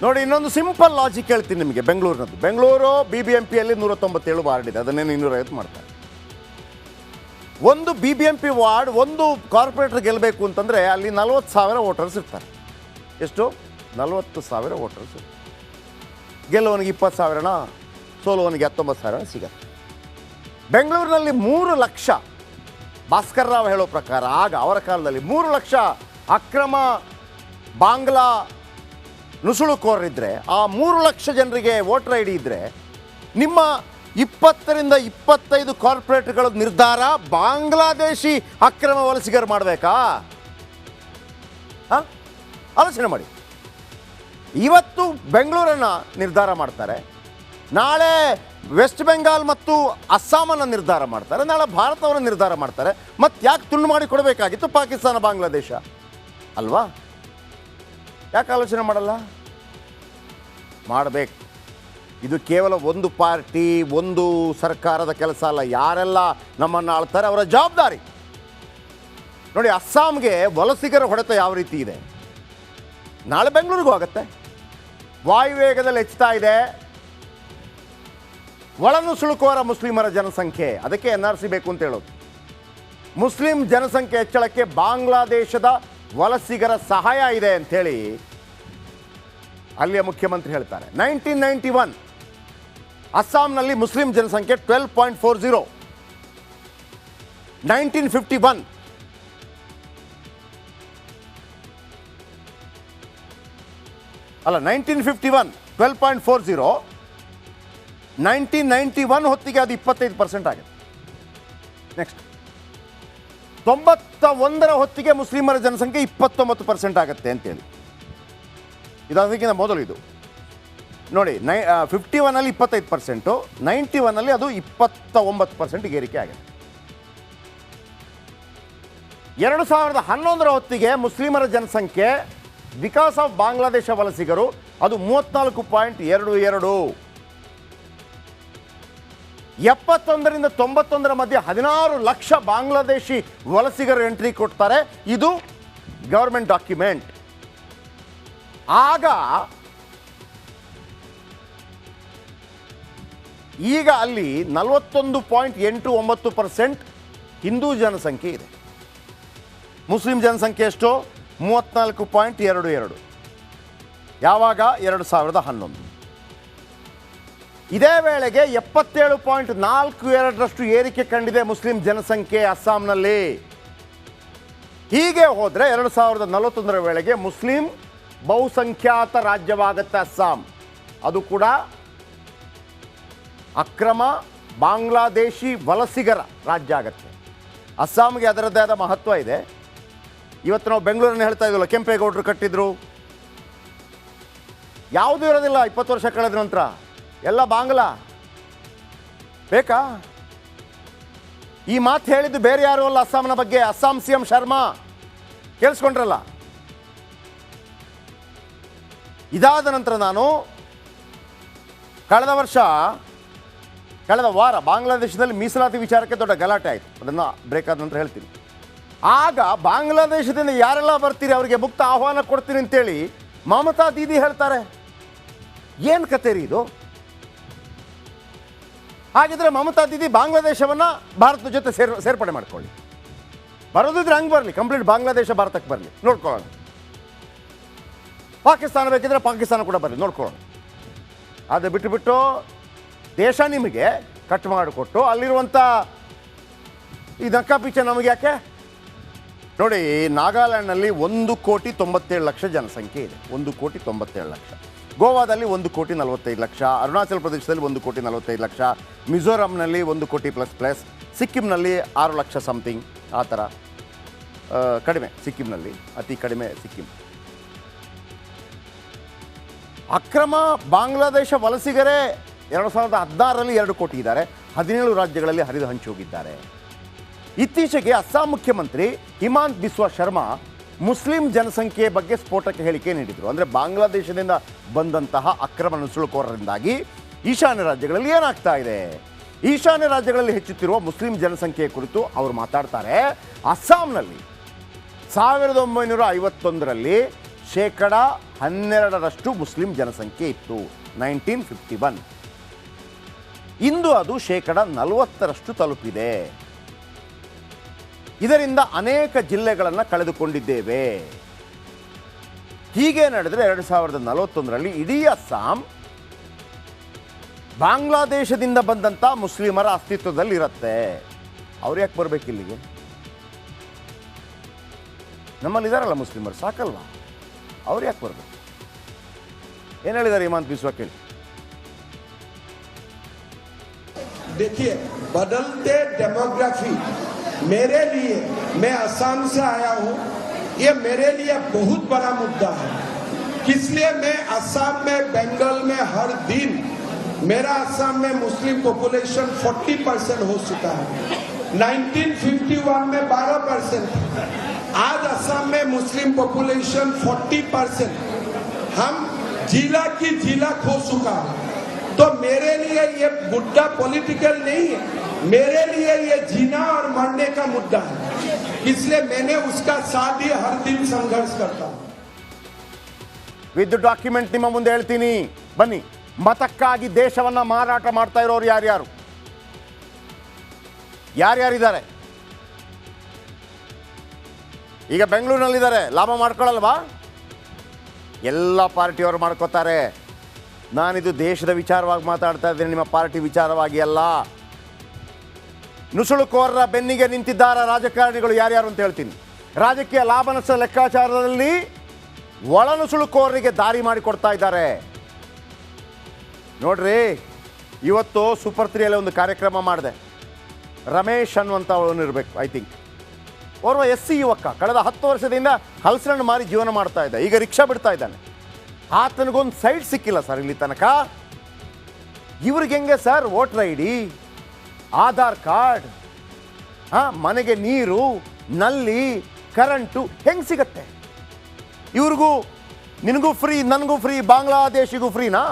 ನೋಡಿ, ಇನ್ನೊಂದು simple logic ಹೇಳ್ತೀನಿ ನಿಮಗೆ. ಬೆಂಗಳೂರು BBMPಯಲ್ಲಿ 197 ವಾರ್ಡ್ ಇದೆ, ಅದನ್ನೇ 250 ಮಾಡ್ತಾರೆ. ಒಂದು BBMP ವಾರ್ಡ್, ಒಂದು ಕಾರ್ಪೊರೇಟರ್ ಗೆಲ್ಲಬೇಕು ಅಂತಂದರೆ ಅಲ್ಲಿ 40,000 ವೋಟರ್ಸ್ ಇರ್ತಾರೆ. ಎಷ್ಟು? 40,000 ವೋಟರ್ಸ್. ಗೆಲ್ಲುವನಿಗೆ 20,000ನ, ಸೋಲುವನಿಗೆ 19,000 ಸಿಗತ್ತೆ. ಬೆಂಗಳೂರಿನಲ್ಲಿ 3 ಲಕ್ಷ, ಭಾಸ್ಕರ್ ರಾವ್ ಹೇಳೋ ಪ್ರಕಾರ ಆಗ ಅವರ ಕಾಲದಲ್ಲಿ 3 ಲಕ್ಷ ಅಕ್ರಮ ಬಾಂಗ್ಲಾ ನುಸುಳುಕೋರರಿದ್ದರೆ, ಆ 3 ಲಕ್ಷ ಜನರಿಗೆ ವೋಟರ್ ID ಇದ್ದರೆ, ನಿಮ್ಮ 20ರಿಂದ 25 ಕಾರ್ಪೊರೇಟ್ಗಳ ನಿರ್ಧಾರ ಬಾಂಗ್ಲಾದೇಶಿ ಅಕ್ರಮ ವಲಸಿಗರು ಮಾಡಬೇಕಾ? ಆಲೋಚನೆ ಮಾಡಿ. ಇವತ್ತು ಬೆಂಗಳೂರನ್ನು ನಿರ್ಧಾರ ಮಾಡ್ತಾರೆ, ನಾಳೆ ವೆಸ್ಟ್ ಬೆಂಗಾಲ್ ಮತ್ತು ಅಸ್ಸಾಮನ್ನು ನಿರ್ಧಾರ ಮಾಡ್ತಾರೆ, ನಾಳೆ ಭಾರತವನ್ನು ನಿರ್ಧಾರ ಮಾಡ್ತಾರೆ. ಮತ್ತು ಯಾಕೆ ತುಂಡು ಮಾಡಿ ಕೊಡಬೇಕಾಗಿತ್ತು ಪಾಕಿಸ್ತಾನ ಬಾಂಗ್ಲಾದೇಶ ಅಲ್ವಾ? ಯಾಕೆ ಆಲೋಚನೆ ಮಾಡಲ್ಲ? ಮಾಡಬೇಕು. ಇದು ಕೇವಲ ಒಂದು ಪಾರ್ಟಿ, ಒಂದು ಸರ್ಕಾರದ ಕೆಲಸ ಅಲ್ಲ. ಯಾರೆಲ್ಲ ನಮ್ಮನ್ನು ಆಳ್ತಾರೆ ಅವರ ಜವಾಬ್ದಾರಿ. ನೋಡಿ, ಅಸ್ಸಾಂಗೆ ವಲಸಿಗರ ಹೊಡೆತ ಯಾವ ರೀತಿ ಇದೆ, ನಾಳೆ ಬೆಂಗಳೂರಿಗೂ ಆಗುತ್ತೆ. ವಾಯುವೇಗದಲ್ಲಿ ಹೆಚ್ಚುತ್ತಾ ಇದೆ ಒಳನುಸುಳುಕೋರ ಮುಸ್ಲಿಮರ ಜನಸಂಖ್ಯೆ. ಅದಕ್ಕೆ NRC ಬೇಕು ಅಂತ ಹೇಳೋದು. ಮುಸ್ಲಿಂ ಜನಸಂಖ್ಯೆ ಹೆಚ್ಚಳಕ್ಕೆ ಬಾಂಗ್ಲಾದೇಶದ ವಲಸಿಗರ ಸಹಾಯ ಇದೆ ಅಂಥೇಳಿ ಅಲ್ಲಿಯ ಮುಖ್ಯಮಂತ್ರಿ ಹೇಳ್ತಾರೆ. 1991 ಅಸ್ಸಾಂನಲ್ಲಿ ಮುಸ್ಲಿಂ ಜನಸಂಖ್ಯೆ 12.40. 1951 12.40. 1991 ಹೊತ್ತಿಗೆ ಅದು 25% ಆಗಿದೆ. ನೆಕ್ಸ್ಟ್ 91ರ ಹೊತ್ತಿಗೆ ಮುಸ್ಲಿಮರ ಜನಸಂಖ್ಯೆ 29% ಆಗುತ್ತೆ ಅಂತೇಳಿ. ಇದು ಅದಕ್ಕಿಂತ ಮೊದಲು. ಇದು ನೋಡಿ, 51ನಲ್ಲಿ 25%, 91ನಲ್ಲಿ ಅದು 29% ಏರಿಕೆ ಆಗಿದೆ. 2011ರ ಹೊತ್ತಿಗೆ ಮುಸ್ಲಿಮರ ಜನಸಂಖ್ಯೆ ಬಿಕಾಸ್ ಆಫ್ ಬಾಂಗ್ಲಾದೇಶ ವಲಸಿಗರು ಅದು 34.22. 71ರಿಂದ 91ರ ಮಧ್ಯೆ 16 ಲಕ್ಷ ಬಾಂಗ್ಲಾದೇಶಿ ವಲಸಿಗರು ಎಂಟ್ರಿ ಕೊಡ್ತಾರೆ. ಇದು ಗವರ್ಮೆಂಟ್ ಡಾಕ್ಯುಮೆಂಟ್. ಈಗ ಅಲ್ಲಿ 41.89% ಹಿಂದೂ ಜನಸಂಖ್ಯೆ ಇದೆ. ಮುಸ್ಲಿಂ ಜನಸಂಖ್ಯೆ ಎಷ್ಟು? 34.22. ಯಾವಾಗ? 2011. ಇದೇ ವೇಳೆಗೆ 77.42ರಷ್ಟು ಏರಿಕೆ ಕಂಡಿದೆ ಮುಸ್ಲಿಂ ಜನಸಂಖ್ಯೆ ಅಸ್ಸಾಂನಲ್ಲಿ. ಹೀಗೆ ಹೋದರೆ 2041ರ ವೇಳೆಗೆ ಮುಸ್ಲಿಂ ಬಹುಸಂಖ್ಯಾತ ರಾಜ್ಯವಾಗುತ್ತೆ ಅಸ್ಸಾಂ. ಅದು ಕೂಡ ಅಕ್ರಮ ಬಾಂಗ್ಲಾದೇಶಿ ವಲಸಿಗರ ರಾಜ್ಯ ಆಗುತ್ತೆ. ಅಸ್ಸಾಂಗೆ ಅದರದ್ದೇ ಆದ ಮಹತ್ವ ಇದೆ. ಇವತ್ತು ನಾವು ಬೆಂಗಳೂರನ್ನು ಹೇಳ್ತಾ ಇದ್ವಲ್ಲ, ಕೆಂಪೇಗೌಡರು ಕಟ್ಟಿದ್ರು, ಯಾವುದೂ ಇರೋದಿಲ್ಲ 20 ವರ್ಷ ಕಳೆದ ನಂತರ, ಎಲ್ಲ ಬಾಂಗ್ಲಾ. ಬೇಕಾ? ಈ ಮಾತು ಹೇಳಿದ್ದು ಬೇರೆ ಯಾರು ಅಲ್ಲ, ಅಸ್ಸಾಂನ ಬಗ್ಗೆ. ಅಸ್ಸಾಂ CM ಶರ್ಮಾ. ಕೇಳಿಸ್ಕೊಂಡ್ರಲ್ಲ? ಇದಾದ ನಂತರ ನಾನು ಕಳೆದ ವಾರ ಬಾಂಗ್ಲಾದೇಶದಲ್ಲಿ ಮೀಸಲಾತಿ ವಿಚಾರಕ್ಕೆ ದೊಡ್ಡ ಗಲಾಟೆ ಆಯಿತು. ಅದನ್ನು ಬ್ರೇಕ್ ಆದ ನಂತರ ಹೇಳ್ತೀನಿ. ಆಗ ಬಾಂಗ್ಲಾದೇಶದಿಂದ ಯಾರೆಲ್ಲ ಬರ್ತೀರಿ ಅವರಿಗೆ ಮುಕ್ತ ಆಹ್ವಾನ ಕೊಡ್ತೀನಿ ಅಂತೇಳಿ ಮಮತಾ ದೀದಿ ಹೇಳ್ತಾರೆ. ಏನು ಕತೆ ರೀ ಇದು? ಹಾಗಿದ್ರೆ ಮಮತಾ ದೀದಿ ಬಾಂಗ್ಲಾದೇಶವನ್ನು ಭಾರತದ ಜೊತೆ ಸೇರ್ಪಡೆ ಮಾಡ್ಕೊಳ್ಳಿ. ಬರೋದಿದ್ರೆ ಹಂಗೆ ಬರಲಿ, ಕಂಪ್ಲೀಟ್ ಬಾಂಗ್ಲಾದೇಶ ಭಾರತಕ್ಕೆ ಬರಲಿ, ನೋಡ್ಕೊಳ್ಳೋಣ. ಪಾಕಿಸ್ತಾನ ಬೇಕಿದ್ರೆ ಪಾಕಿಸ್ತಾನ ಕೂಡ ಬರಲಿ, ನೋಡ್ಕೊಳ್ಳೋಣ. ಅದು ಬಿಟ್ಟು ದೇಶ ನಿಮಗೆ ಕಟ್ ಮಾಡಿಕೊಟ್ಟು ಅಲ್ಲಿರುವಂಥ ಈ ನಕ್ಕಾಪಿಚ್ಚ ನಮಗೆ ಯಾಕೆ? ನೋಡಿ, ನಾಗಾಲ್ಯಾಂಡ್ನಲ್ಲಿ 1,97,00,000 ಜನಸಂಖ್ಯೆ ಇದೆ. 1,97,00,000. ಗೋವಾದಲ್ಲಿ 1,45,00,000. ಅರುಣಾಚಲ ಪ್ರದೇಶದಲ್ಲಿ 1,45,00,000. ಮಿಜೋರಾಂನಲ್ಲಿ 1 ಕೋಟಿ ಪ್ಲಸ್. ಸಿಕ್ಕಿಂನಲ್ಲಿ 6 ಲಕ್ಷ ಸಮಥಿಂಗ್. ಆ ಥರ ಕಡಿಮೆ ಸಿಕ್ಕಿಂನಲ್ಲಿ, ಅತಿ ಕಡಿಮೆ ಸಿಕ್ಕಿಂ. ಅಕ್ರಮ ಬಾಂಗ್ಲಾದೇಶ ವಲಸಿಗರೇ 2016ರಲ್ಲಿ 2 ಕೋಟಿ ಇದ್ದಾರೆ. 17 ರಾಜ್ಯಗಳಲ್ಲಿ ಹರಿದು ಹಂಚಿ ಹೋಗಿದ್ದಾರೆ. ಇತ್ತೀಚೆಗೆ ಅಸ್ಸಾಂ ಮುಖ್ಯಮಂತ್ರಿ ಹಿಮಾಂತ್ ಬಿಸ್ವಾ ಶರ್ಮಾ ಮುಸ್ಲಿಂ ಜನಸಂಖ್ಯೆಯ ಬಗ್ಗೆ ಸ್ಫೋಟಕ ಹೇಳಿಕೆ ನೀಡಿದರು. ಅಂದರೆ ಬಾಂಗ್ಲಾದೇಶದಿಂದ ಬಂದಂತಹ ಅಕ್ರಮ ನುಸುಳುಕೋರರಿಂದಾಗಿ ಈಶಾನ್ಯ ರಾಜ್ಯಗಳಲ್ಲಿ ಏನಾಗ್ತಾ ಇದೆ, ಈಶಾನ್ಯ ರಾಜ್ಯಗಳಲ್ಲಿ ಹೆಚ್ಚುತ್ತಿರುವ ಮುಸ್ಲಿಂ ಜನಸಂಖ್ಯೆಯ ಕುರಿತು ಅವರು ಮಾತಾಡ್ತಾರೆ. ಅಸ್ಸಾಂನಲ್ಲಿ 1951ರಲ್ಲಿ 12% ಮುಸ್ಲಿಂ ಜನಸಂಖ್ಯೆ ಇತ್ತು 1951. ಇಂದು ಅದು 40% ತಲುಪಿದೆ. ಇದರಿಂದ ಅನೇಕ ಜಿಲ್ಲೆಗಳನ್ನು ಕಳೆದುಕೊಂಡಿದ್ದೇವೆ. ಹೀಗೆ ನಡೆದರೆ 2041ರಲ್ಲಿ ಇಡೀ ಅಸ್ಸಾಂ ಬಾಂಗ್ಲಾದೇಶದಿಂದ ಬಂದಂಥ ಮುಸ್ಲಿಮರ ಅಸ್ತಿತ್ವದಲ್ಲಿರುತ್ತೆ. ಅವ್ರು ಯಾಕೆ ಬರಬೇಕು ಇಲ್ಲಿಗೆ? ನಮ್ಮಲ್ಲಿ ಇದಾರಲ್ಲ ಮುಸ್ಲಿಮರು, ಸಾಕಲ್ವಾ? ಅವ್ರು ಯಾಕೆ ಬರಬೇಕು? ಏನು ಹೇಳಿದ್ದಾರೆ ಹಿಮಾಂತ ಬಿಸ್ವಾ ಕೇಳಿ. देखिए, बदलते डेमोग्राफी मेरे लिए, मैं असम से आया हूं, ये मेरे लिए बहुत बड़ा मुद्दा है. इसलिए मैं असम में, बंगाल में हर दिन, मेरा असम में मुस्लिम पॉपुलेशन 40% हो चुका है. 1951 में 12%. आज असम में मुस्लिम पॉपुलेशन 40%. हम जिला की जिला खो चुका है. तो मेरे लिए ये मुद्दा पॉलिटिकल नहीं है, मेरे लिए ये जीना और मरने का मुद्दा है. इसलिए मैंने उसका साथ ही हर दिन संघर्ष करता हूं. ವಿತ್ ಡಾಕ್ಯುಮೆಂಟ್ ನಿಮ್ಮ ಮುಂದೆ ಹೇಳ್ತೀನಿ, ಬನ್ನಿ. ಮತಕ್ಕಾಗಿ ದೇಶವನ್ನ ಮಾರಾಟ ಮಾಡ್ತಾ ಇರೋರು ಯಾರ್ಯಾರಿದ್ದಾರೆ? ಈಗ ಬೆಂಗಳೂರಿನಲ್ಲಿದ್ದಾರೆ, ಲಾಭ ಮಾಡ್ಕೊಳ್ಳಲ್ವಾ? ಎಲ್ಲ ಪಾರ್ಟಿಯವರು ಮಾಡ್ಕೋತಾರೆ. ನಾನಿದು ದೇಶದ ವಿಚಾರವಾಗಿ ಮಾತಾಡ್ತಾ ಇದ್ದೇನೆ, ನಿಮ್ಮ ಪಾರ್ಟಿ ವಿಚಾರವಾಗಿ ಅಲ್ಲ. ನುಸುಳುಕೋರರ ಬೆನ್ನಿಗೆ ನಿಂತಿದ್ದಾರ ರಾಜಕಾರಣಿಗಳು ಯಾರ್ಯಾರು ಅಂತ ಹೇಳ್ತೀನಿ. ರಾಜಕೀಯ ಲಾಭ ನಷ್ಟ ಲೆಕ್ಕಾಚಾರದಲ್ಲಿ ಒಳ ನುಸುಳುಕೋರರಿಗೆ ದಾರಿ ಮಾಡಿಕೊಡ್ತಾ ಇದ್ದಾರೆ. ನೋಡ್ರಿ, ಇವತ್ತು ಸೂಪರ್ 3ಯಲ್ಲಿ ಒಂದು ಕಾರ್ಯಕ್ರಮ ಮಾಡಿದೆ. ರಮೇಶ್ ಅನ್ನುವಂಥ ಅವನಿರಬೇಕು, ಐ ಥಿಂಕ್. ಓರ್ವ SC ಯುವಕ ಕಳೆದ 10 ವರ್ಷದಿಂದ ಹಲಸನ್ನು ಮಾರಿ ಜೀವನ ಮಾಡ್ತಾ ಇದ್ದ. ಈಗ ರಿಕ್ಷಾ ಬಿಡ್ತಾ ಇದ್ದಾನೆ. ಆತನಿಗೊಂದು ಸೈಟ್ ಸಿಕ್ಕಿಲ್ಲ ಸರ್ ಇಲ್ಲಿ ತನಕ. ಇವ್ರಿಗೆ ಹೆಂಗೆ sir voter ID, Aadhaar card, ಮನೆಗೆ ನೀರು, ನಲ್ಲಿ, ಕರೆಂಟು ಹೆಂಗೆ ಸಿಗತ್ತೆ? ಇವ್ರಿಗೂ ನಿನಗೂ ಫ್ರೀ, ನನಗೂ ಫ್ರೀ, ಬಾಂಗ್ಲಾದೇಶಿಗೂ ಫ್ರೀನಾ?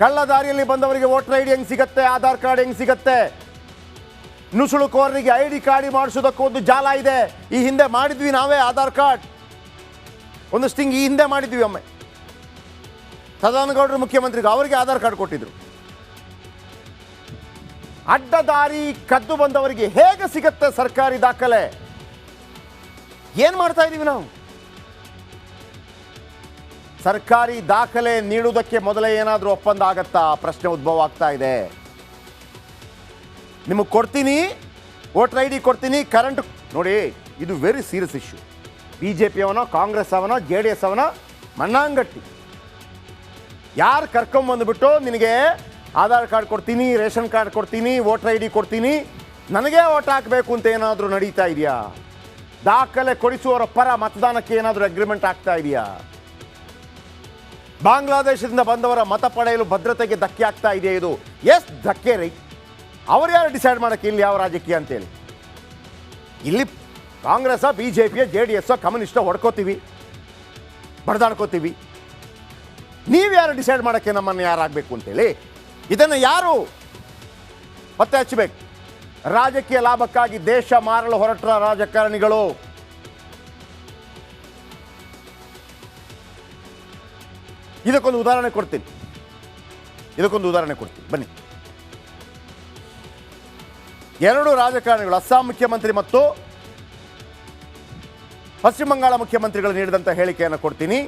ಕಳ್ಳ ದಾರಿಯಲ್ಲಿ ಬಂದವರಿಗೆ ವೋಟರ್ ID ಹೆಂಗೆ ಸಿಗತ್ತೆ? ಆಧಾರ್ ಕಾರ್ಡ್ ಹೆಂಗೆ ಸಿಗತ್ತೆ? ನುಸುಳುಕೋರರಿಗೆ ID ಕಾರ್ಡ್ ಮಾಡಿಸೋದಕ್ಕೊಂದು ಜಾಲ ಇದೆ. ಈ ಹಿಂದೆ ಮಾಡಿದ್ವಿ ನಾವೇ ಆಧಾರ್ ಕಾರ್ಡ್, ಒಂದಷ್ಟು ಹಿಂಗೆ ಈ ಹಿಂದೆ ಮಾಡಿದ್ವಿ. ಒಮ್ಮೆ ಸದಾನಗೌಡರು ಮುಖ್ಯಮಂತ್ರಿಗೆ ಅವರಿಗೆ ಆಧಾರ್ ಕಾರ್ಡ್ ಕೊಟ್ಟಿದ್ರು. ಅಡ್ಡದಾರಿ ಕದ್ದು ಬಂದವರಿಗೆ ಹೇಗೆ ಸಿಗತ್ತೆ ಸರ್ಕಾರಿ ದಾಖಲೆ? ಏನು ಮಾಡ್ತಾ ಇದ್ದೀವಿ ನಾವು? ಸರ್ಕಾರಿ ದಾಖಲೆ ನೀಡುವುದಕ್ಕೆ ಮೊದಲೇ ಏನಾದರೂ ಒಪ್ಪಂದ ಆಗತ್ತಾ? ಪ್ರಶ್ನೆ ಉದ್ಭವ ಆಗ್ತಾ ಇದೆ. ನಿಮಗೆ ಕೊಡ್ತೀನಿ, ವೋಟರ್ ID ಕೊಡ್ತೀನಿ, ಕರೆಂಟ್ ನೋಡಿ. ಇದು ವೆರಿ ಸೀರಿಯಸ್ ಇಶ್ಯೂ. BJP ಅವನೋ, ಕಾಂಗ್ರೆಸ್ ಅವನೋ, JDS ಅವನೋ, ಮಣ್ಣಾಂಗಟ್ಟಿ ಯಾರು ಕರ್ಕೊಂಬಂದುಬಿಟ್ಟು ನಿನಗೆ ಆಧಾರ್ ಕಾರ್ಡ್ ಕೊಡ್ತೀನಿ, ರೇಷನ್ ಕಾರ್ಡ್ ಕೊಡ್ತೀನಿ, ವೋಟರ್ ID ಕೊಡ್ತೀನಿ, ನನಗೇ ವೋಟ್ ಹಾಕಬೇಕು ಅಂತ ಏನಾದರೂ ನಡೀತಾ ಇದೆಯಾ? ದಾಖಲೆ ಕೊಡಿಸುವವರ ಪರ ಮತದಾನಕ್ಕೆ ಏನಾದರೂ ಅಗ್ರಿಮೆಂಟ್ ಆಗ್ತಾ ಇದೆಯಾ? ಬಾಂಗ್ಲಾದೇಶದಿಂದ ಬಂದವರ ಮತ ಪಡೆಯಲು ಭದ್ರತೆಗೆ ಧಕ್ಕೆ ಆಗ್ತಾ ಇದೆಯಾ? ಇದು ಎಸ್ ಧಕ್ಕೆ ರೈ. ಅವ್ರು ಯಾರು ಡಿಸೈಡ್ ಮಾಡೋಕ್ಕೆ ಇಲ್ಲಿ ಯಾವ ರಾಜಕೀಯ ಅಂತೇಳಿ? ಇಲ್ಲಿ ಕಾಂಗ್ರೆಸ್, BJP, JDS, ಕಮ್ಯುನಿಸ್ಟ್ ಹೊಡ್ಕೋತೀವಿ, ಬಡ್ದಾಡ್ಕೋತೀವಿ. ನೀವು ಯಾರು ಡಿಸೈಡ್ ಮಾಡೋಕ್ಕೆ ನಮ್ಮನ್ನು ಯಾರಾಗಬೇಕು ಅಂತೇಳಿ? ಇದನ್ನು ಯಾರು ಪತ್ತೆ ಹಚ್ಚಬೇಕು? ರಾಜಕೀಯ ಲಾಭಕ್ಕಾಗಿ ದೇಶ ಮಾರಲು ಹೊರಟ ರಾಜಕಾರಣಿಗಳು. ಇದಕ್ಕೊಂದು ಉದಾಹರಣೆ ಕೊಡ್ತೀನಿ, ಬನ್ನಿ. 2 ರಾಜಕಾರಣಿಗಳು, ಅಸ್ಸಾಂ ಮುಖ್ಯಮಂತ್ರಿ ಮತ್ತು ಪಶ್ಚಿಮ ಬಂಗಾಳ ಮುಖ್ಯಮಂತ್ರಿಗಳು ನೀಡಿದಂಥ ಹೇಳಿಕೆಯನ್ನು ಕೊಡ್ತೀನಿ.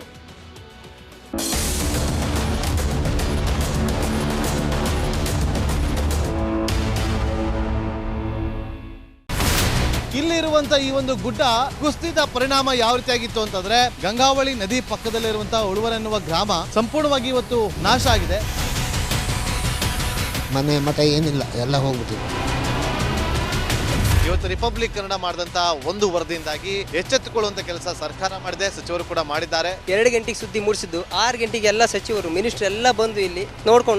ಇಲ್ಲಿರುವಂತ ಈ ಒಂದು ಗುಡ್ಡ ಕುಸಿದ ಪರಿಣಾಮ ಯಾವ ರೀತಿಯಾಗಿತ್ತು ಅಂತಂದ್ರೆ, ಗಂಗಾವಳಿ ನದಿ ಪಕ್ಕದಲ್ಲಿರುವಂತಹ ಉಳುವರ್ ಎನ್ನುವ ಗ್ರಾಮ ಸಂಪೂರ್ಣವಾಗಿ ಇವತ್ತು ನಾಶ ಆಗಿದೆ. ಮನೆ ಮಠ ಏನಿಲ್ಲ, ಎಲ್ಲ ಹೋಗ್ಬಿಟ್ಟಿದೆ. ಇವತ್ತು ರಿಪಬ್ಲಿಕ್ ಕನ್ನಡ ಮಾಡಿದಂತ ಒಂದು ವರದಿಯಿಂದಾಗಿ ಎಚ್ಚೆತ್ತುಕೊಳ್ಳುವಂತ ಕೆಲಸ ಸರ್ಕಾರ ಮಾಡಿದೆ, ಸಚಿವರು ಕೂಡ ಮಾಡಿದ್ದಾರೆ. 2 ಗಂಟೆಗೆ ಸುದ್ದಿ ಮೂಡಿಸಿದ್ದು 6 ಗಂಟೆಗೆ ಎಲ್ಲ ಸಚಿವರು, ಮಿನಿಸ್ಟರ್ ಎಲ್ಲ ಬಂದು ಇಲ್ಲಿ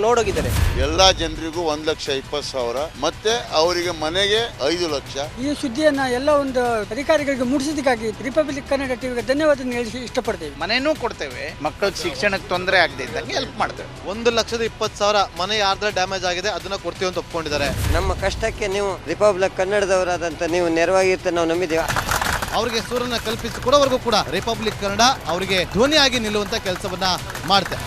ನೋಡೋಗಿದ್ದಾರೆ. ಎಲ್ಲಾ ಜನರಿಗೂ 1,20,000 ಮತ್ತೆ ಅವರಿಗೆ ಮನೆಗೆ 5 ಲಕ್ಷ. ಈ ಸುದ್ದಿಯನ್ನ ಎಲ್ಲ ಒಂದು ಅಧಿಕಾರಿಗಳಿಗೆ ಮೂಡಿಸಿದ್ದಕ್ಕಾಗಿ ರಿಪಬ್ಲಿಕ್ ಕನ್ನಡ ಟಿವಿಗೆ ಧನ್ಯವಾದ ಹೇಳಿ ಇಷ್ಟಪಡ್ತೇವೆ. ಮನೆಯೂ ಕೊಡ್ತೇವೆ, ಮಕ್ಕಳ ಶಿಕ್ಷಣಕ್ಕೆ ತೊಂದರೆ ಆಗದೆ ಇದ್ದಂಗೆ ಹೆಲ್ಪ್ ಮಾಡ್ತೇವೆ. 1,20,000 ಮನೆ ಯಾರ್ದ್ರ ಡ್ಯಾಮೇಜ್ ಆಗಿದೆ ಅದನ್ನ ಕೊಡ್ತೀವಿ ಅಂತ ಒಪ್ಕೊಂಡಿದ್ದಾರೆ. ನಮ್ಮ ಕಷ್ಟಕ್ಕೆ ನೀವು ರಿಪಬ್ಲಿಕ್ ಕನ್ನಡದವರಾದಂತ ನೀವು ನೆರವಾಗಿರ್ತ ನಾವು ನಂಬಿದ್ದೇವೆ. ಅವರಿಗೆ ಸೂರನ್ನ ಕಲ್ಪಿಸಿಕೊಡೋವರೆಗೂ ಕೂಡ ರಿಪಬ್ಲಿಕ್ ಕನ್ನಡ ಅವರಿಗೆ ಧ್ವನಿಯಾಗಿ ನಿಲ್ಲುವಂತ ಕೆಲಸವನ್ನ ಮಾಡುತ್ತೆ.